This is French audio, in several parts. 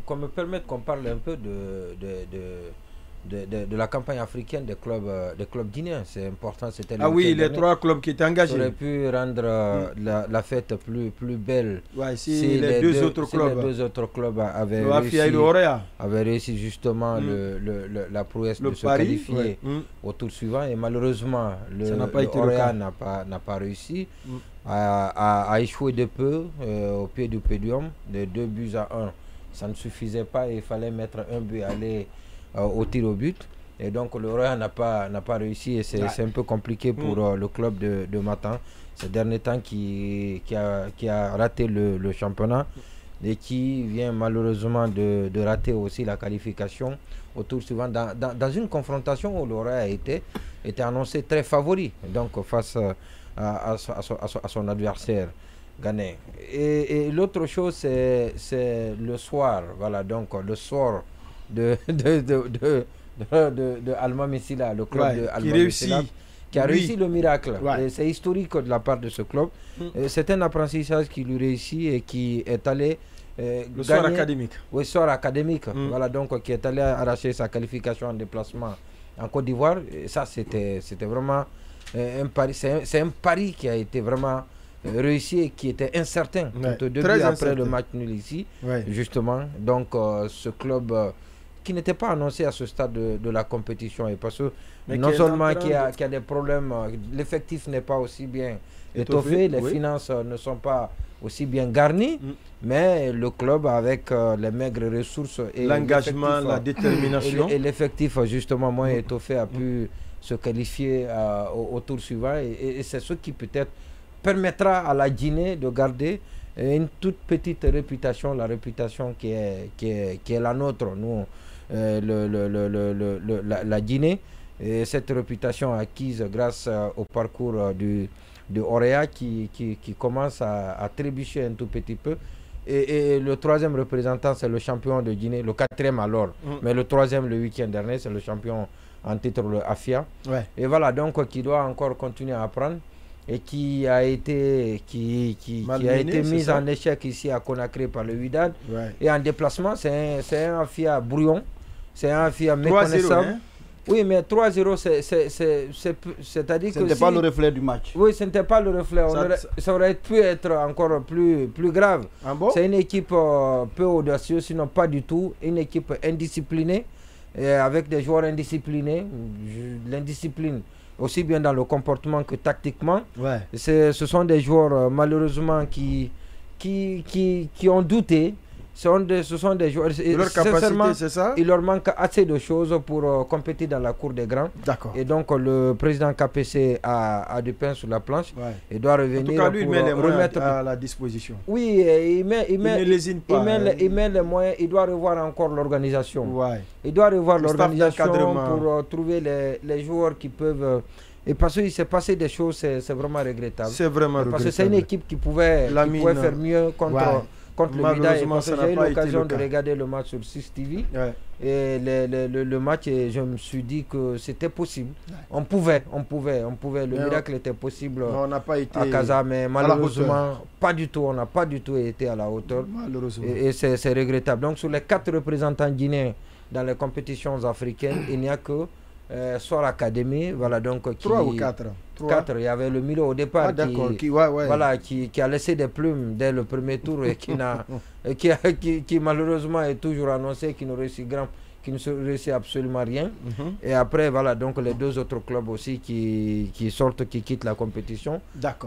qu'on me permette qu'on parle un peu de la campagne africaine des clubs guinéens. C'est important. C'était Ah oui, les 3 clubs qui étaient engagés. Ça aurait pu rendre la fête plus belle. Ouais, si les deux autres clubs avaient réussi justement la prouesse de se qualifier au tour suivant. Et malheureusement, le Orea n'a pas réussi. A échoué de peu au pied du podium, de 2-1. Ça ne suffisait pas, il fallait mettre un but et aller au tir au but. Et donc le Royal n'a pas réussi et c'est un peu compliqué pour le club de Matan ces derniers temps qui a raté le championnat et qui vient malheureusement de rater aussi la qualification au tour suivant dans une confrontation où le Royal était annoncé très favori donc face à son adversaire ghanéen. Et l'autre chose c'est le soir, voilà, donc le sort de Alma Messila, le club de Alma Messila, qui a réussi le miracle. C'est historique de la part de ce club. C'est un apprentissage qui lui réussit et qui est allé le soir académique. Oui, soir académique. Voilà, donc qui est allé arracher sa qualification en déplacement en Côte d'Ivoire. Ça, c'était vraiment un pari. C'est un pari qui a été vraiment réussi et qui était incertain tout au début après le match nul ici, justement. Donc, ce club qui n'était pas annoncé à ce stade de la compétition, et parce que non seulement qu'il y a des problèmes, l'effectif n'est pas aussi bien étoffé, les finances ne sont pas aussi bien garnies, mais le club avec les maigres ressources et l'engagement, la détermination et l'effectif justement moins étoffé a pu se qualifier au tour suivant, et c'est ce qui peut-être permettra à la Guinée de garder une toute petite réputation, la réputation qui est la nôtre, nous, la Guinée, et cette réputation acquise grâce au parcours de Orea qui commence à trébucher un tout petit peu. Et le troisième représentant, c'est le champion de Guinée, le quatrième alors, mais le troisième le week-end dernier, c'est le champion en titre, le Afia. Et voilà, donc qui doit encore continuer à apprendre et qui a été mise en échec ici à Conakry par le Wydad. Et en déplacement, c'est un Afia brouillon, c'est un Afia méconnaissable. Oui, mais 3-0, c'est-à-dire que ce n'était pas le reflet du match. Oui, ce n'était pas le reflet. Ça aurait pu être encore plus grave. C'est une équipe peu audacieuse, sinon pas du tout. Une équipe indisciplinée, avec des joueurs indisciplinés. L'indiscipline, aussi bien dans le comportement que tactiquement. Ce sont des joueurs, malheureusement, qui ont douté. Ce sont des joueurs. Leur capacité, c'est ça? Il leur manque assez de choses pour compétir dans la cour des grands. Et donc le président KPC a du pain sur la planche et doit revenir. En tout cas, lui, il met les moyens à la disposition. Oui, il met les moyens. Il doit revoir encore l'organisation. Il doit revoir l'organisation pour trouver les joueurs qui peuvent. Et parce qu'il s'est passé des choses, c'est vraiment regrettable. C'est vraiment regrettable. Parce que c'est une équipe qui pouvait faire mieux contre le Wydad. J'ai eu l'occasion de regarder le match sur 6 TV et le match, et je me suis dit que c'était possible. On pouvait. Le miracle était possible à Casa, mais malheureusement, pas du tout. On n'a pas du tout été à la hauteur. Et c'est regrettable. Donc, sur les 4 représentants guinéens dans les compétitions africaines, il n'y a que Soir Academy, voilà, donc 3 ou 4. 4, il y avait le Milo au départ qui a laissé des plumes dès le premier tour et qui malheureusement est toujours annoncé qui ne réussit absolument rien. Et après, voilà, donc les 2 autres clubs aussi qui quittent la compétition.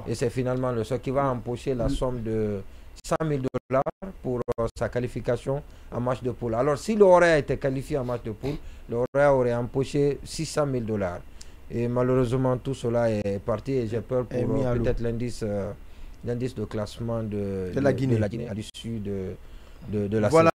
Et c'est finalement le seul qui va empocher la somme de 100 000 $ pour sa qualification en match de poule. Alors, si l'Orea était qualifié en match de poule, l'Orea aurait empoché 600 000 $. Et malheureusement, tout cela est parti et j'ai peur pour peut-être l'indice de classement de la Guinée à l'issue de la saison.